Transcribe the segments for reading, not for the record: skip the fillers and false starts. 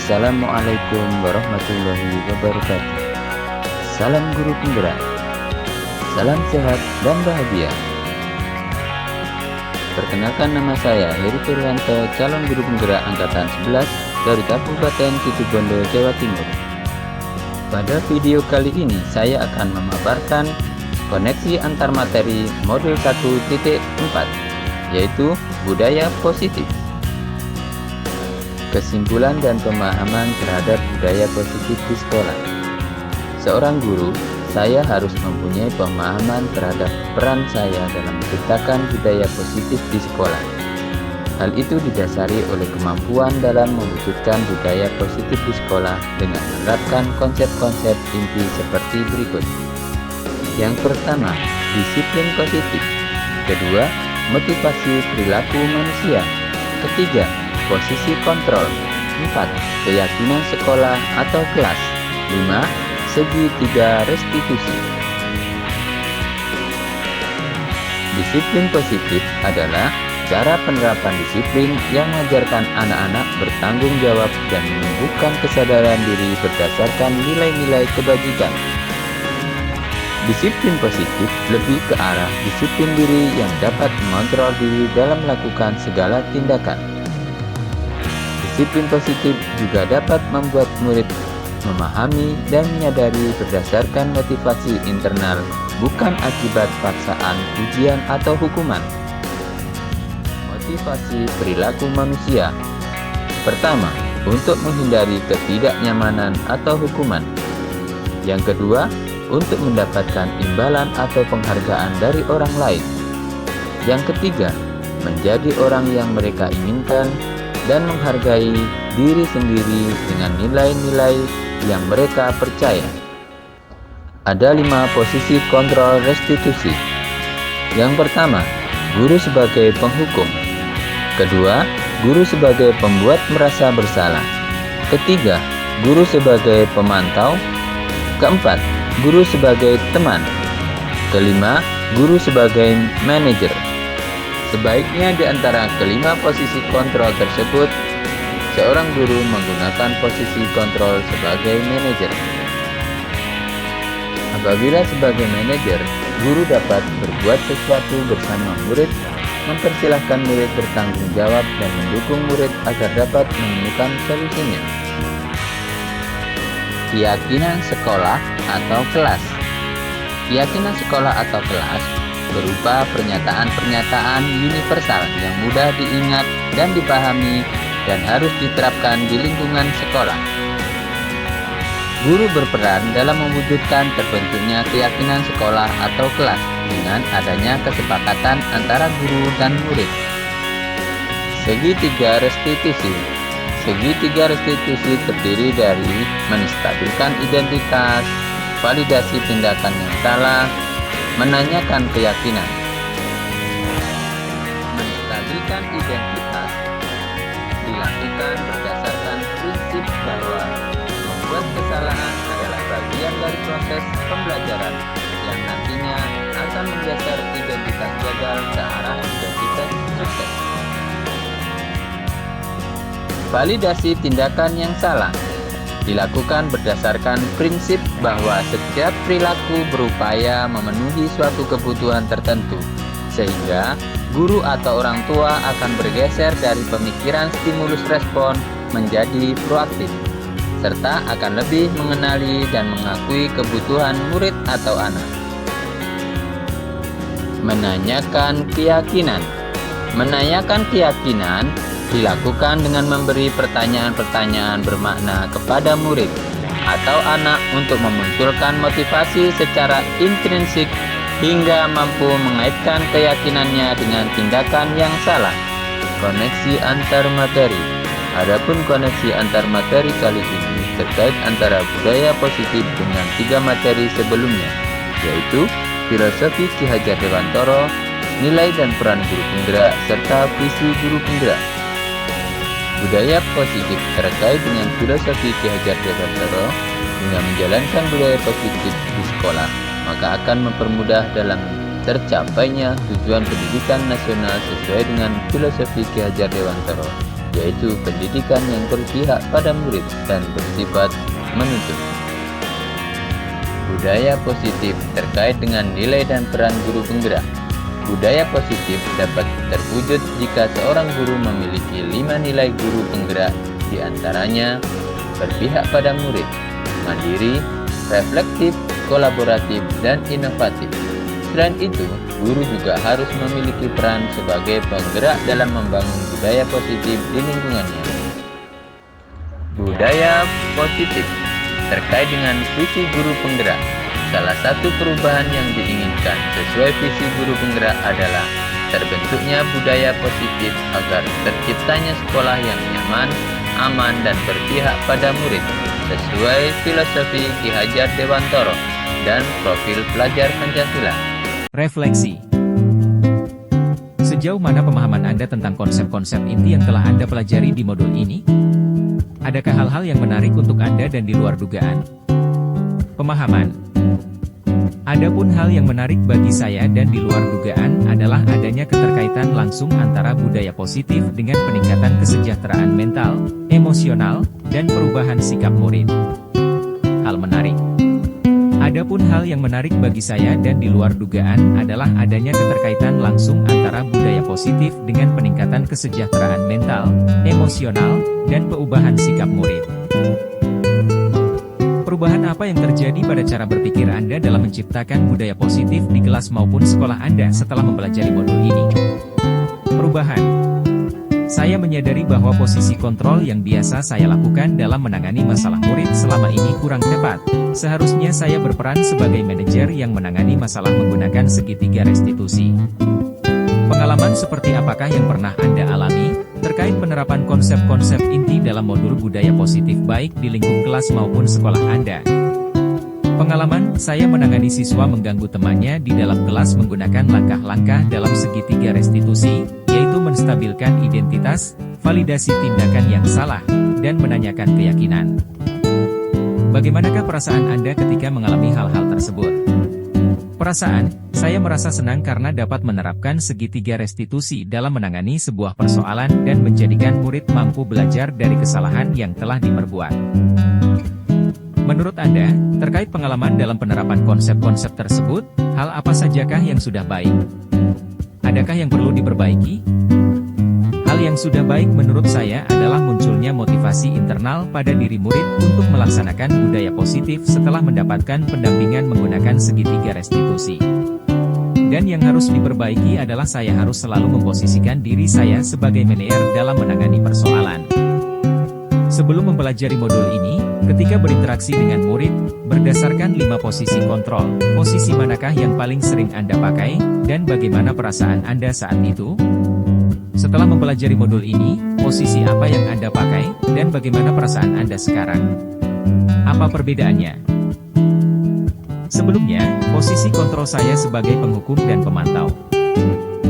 Assalamualaikum warahmatullahi wabarakatuh. Salam guru penggerak. Salam sehat dan bahagia. Perkenalkan, nama saya Heri Purwanto, calon guru penggerak angkatan 11 dari Kabupaten Situbondo, Jawa Timur. Pada video kali ini saya akan memaparkan koneksi antar materi modul 1.4, yaitu budaya positif. Kesimpulan dan pemahaman terhadap budaya positif di sekolah. Seorang guru, saya harus mempunyai pemahaman terhadap peran saya dalam menciptakan budaya positif di sekolah. Hal itu didasari oleh kemampuan dalam mewujudkan budaya positif di sekolah dengan menerapkan konsep-konsep inti seperti berikut. Yang pertama, disiplin positif. Kedua, motivasi perilaku manusia. Ketiga, posisi kontrol. 4. Keyakinan sekolah atau kelas. 5. Segitiga restitusi. Disiplin positif adalah cara penerapan disiplin yang mengajarkan anak-anak bertanggung jawab dan menumbuhkan kesadaran diri berdasarkan nilai-nilai kebajikan. Disiplin positif lebih ke arah disiplin diri yang dapat mengontrol diri dalam melakukan segala tindakan. Disiplin positif juga dapat membuat murid memahami dan menyadari berdasarkan motivasi internal, bukan akibat paksaan, ujian, atau hukuman. Motivasi perilaku manusia. Pertama, untuk menghindari ketidaknyamanan atau hukuman. Yang kedua, untuk mendapatkan imbalan atau penghargaan dari orang lain. Yang ketiga, menjadi orang yang mereka inginkan dan menghargai diri sendiri dengan nilai-nilai yang mereka percaya. Ada 5 posisi kontrol restitusi. Yang pertama, guru sebagai penghukum. Kedua, guru sebagai pembuat merasa bersalah. Ketiga, guru sebagai pemantau. Keempat, guru sebagai teman. Kelima, guru sebagai manajer. Sebaiknya di antara kelima posisi kontrol tersebut, seorang guru menggunakan posisi kontrol sebagai manajer. Apabila sebagai manajer, guru dapat berbuat sesuatu bersama murid, mempersilahkan murid bertanggung jawab dan mendukung murid agar dapat menemukan solusinya. Keyakinan sekolah atau kelas. Keyakinan sekolah atau kelas berupa pernyataan-pernyataan universal yang mudah diingat dan dipahami dan harus diterapkan di lingkungan sekolah. Guru berperan dalam mewujudkan terbentuknya keyakinan sekolah atau kelas dengan adanya kesepakatan antara guru dan murid. Segitiga restitusi. Segitiga restitusi terdiri dari menstabilkan identitas, validasi tindakan yang salah, menanyakan keyakinan. Menstabilkan identitas dilakukan berdasarkan prinsip bahwa membuat kesalahan adalah bagian dari proses pembelajaran yang nantinya akan menggeser identitas gagal ke arah identitas sukses. Validasi tindakan yang salah dilakukan berdasarkan prinsip bahwa setiap perilaku berupaya memenuhi suatu kebutuhan tertentu, sehingga guru atau orang tua akan bergeser dari pemikiran stimulus respon menjadi proaktif, serta akan lebih mengenali dan mengakui kebutuhan murid atau anak. Menanyakan keyakinan. Menanyakan keyakinan dilakukan dengan memberi pertanyaan-pertanyaan bermakna kepada murid atau anak untuk memunculkan motivasi secara intrinsik hingga mampu mengaitkan keyakinannya dengan tindakan yang salah. Koneksi antar materi. Adapun koneksi antar materi kali ini terkait antara budaya positif dengan 3 materi sebelumnya, yaitu filosofi Ki Hajar Dewantoro, nilai dan peran guru penggerak, serta visi guru penggerak. Budaya positif terkait dengan filosofi Ki Hajar Dewantoro dengan menjalankan budaya positif di sekolah, maka akan mempermudah dalam tercapainya tujuan pendidikan nasional sesuai dengan filosofi Ki Hajar Dewantoro, yaitu pendidikan yang berpihak pada murid dan bersifat menuntut. Budaya positif terkait dengan nilai dan peran guru penggerak. Budaya positif dapat terwujud jika seorang guru memiliki 5 nilai guru penggerak, di antaranya berpihak pada murid, mandiri, reflektif, kolaboratif, dan inovatif. Selain itu, guru juga harus memiliki peran sebagai penggerak dalam membangun budaya positif di lingkungannya. Budaya positif terkait dengan visi guru penggerak. Salah satu perubahan yang diinginkan sesuai visi guru penggerak adalah terbentuknya budaya positif agar terciptanya sekolah yang nyaman, aman, dan berpihak pada murid sesuai filosofi Ki Hajar Dewantoro dan profil pelajar Pancasila. Refleksi. Sejauh mana pemahaman Anda tentang konsep-konsep inti yang telah Anda pelajari di modul ini? Adakah hal-hal yang menarik untuk Anda dan di luar dugaan? Pemahaman. Adapun hal yang menarik bagi saya dan di luar dugaan adalah adanya keterkaitan langsung antara budaya positif dengan peningkatan kesejahteraan mental, emosional, dan perubahan sikap murid. Hal menarik. Adapun hal yang menarik bagi saya dan di luar dugaan adalah adanya keterkaitan langsung antara budaya positif dengan peningkatan kesejahteraan mental, emosional, dan perubahan sikap murid. Perubahan apa yang terjadi pada cara berpikir Anda dalam menciptakan budaya positif di kelas maupun sekolah Anda setelah mempelajari modul ini? Perubahan. Saya menyadari bahwa posisi kontrol yang biasa saya lakukan dalam menangani masalah murid selama ini kurang tepat. Seharusnya saya berperan sebagai manajer yang menangani masalah menggunakan segitiga restitusi. Pengalaman seperti apakah yang pernah Anda alami terkait penerapan konsep-konsep inti dalam modul budaya positif baik di lingkup kelas maupun sekolah Anda? Pengalaman saya menangani siswa mengganggu temannya di dalam kelas menggunakan langkah-langkah dalam segitiga restitusi, yaitu menstabilkan identitas, validasi tindakan yang salah, dan menanyakan keyakinan. Bagaimanakah perasaan Anda ketika mengalami hal-hal tersebut? Perasaan, saya merasa senang karena dapat menerapkan segitiga restitusi dalam menangani sebuah persoalan dan menjadikan murid mampu belajar dari kesalahan yang telah diperbuat. Menurut Anda, terkait pengalaman dalam penerapan konsep-konsep tersebut, hal apa sajakah yang sudah baik? Adakah yang perlu diperbaiki? Hal yang sudah baik menurut saya adalah munculnya motivasi internal pada diri murid untuk melaksanakan budaya positif setelah mendapatkan pendampingan menggunakan segitiga restitusi. Dan yang harus diperbaiki adalah saya harus selalu memposisikan diri saya sebagai manajer dalam menangani persoalan. Sebelum mempelajari modul ini, ketika berinteraksi dengan murid, berdasarkan 5 posisi kontrol, posisi manakah yang paling sering Anda pakai, dan bagaimana perasaan Anda saat itu? Setelah mempelajari modul ini, posisi apa yang Anda pakai, dan bagaimana perasaan Anda sekarang? Apa perbedaannya? Sebelumnya, posisi kontrol saya sebagai penghukum dan pemantau.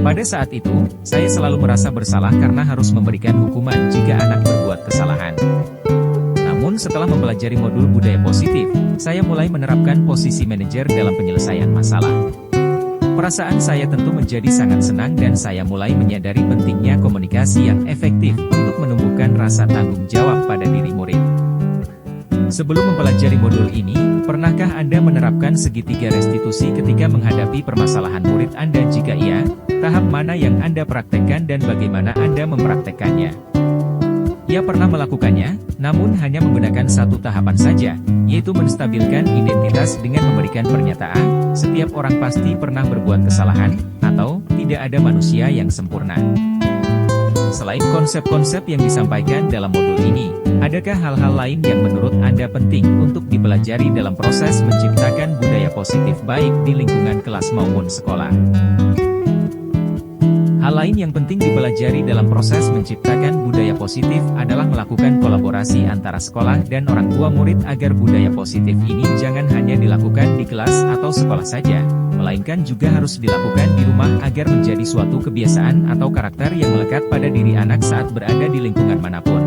Pada saat itu, saya selalu merasa bersalah karena harus memberikan hukuman jika anak berbuat kesalahan. Namun setelah mempelajari modul budaya positif, saya mulai menerapkan posisi manajer dalam penyelesaian masalah. Perasaan saya tentu menjadi sangat senang dan saya mulai menyadari pentingnya komunikasi yang efektif untuk menumbuhkan rasa tanggung jawab pada diri murid. Sebelum mempelajari modul ini, pernahkah Anda menerapkan segitiga restitusi ketika menghadapi permasalahan murid Anda? Jika iya, tahap mana yang Anda praktekkan dan bagaimana Anda mempraktekkannya? Ia pernah melakukannya, namun hanya menggunakan satu tahapan saja, yaitu menstabilkan identitas dengan memberikan pernyataan, setiap orang pasti pernah berbuat kesalahan, atau tidak ada manusia yang sempurna. Selain konsep-konsep yang disampaikan dalam modul ini, adakah hal-hal lain yang menurut Anda penting untuk dipelajari dalam proses menciptakan budaya positif baik di lingkungan kelas maupun sekolah? Hal lain yang penting dipelajari dalam proses menciptakan budaya positif adalah melakukan kolaborasi antara sekolah dan orang tua murid agar budaya positif ini jangan hanya dilakukan di kelas atau sekolah saja, melainkan juga harus dilakukan di rumah agar menjadi suatu kebiasaan atau karakter yang melekat pada diri anak saat berada di lingkungan manapun.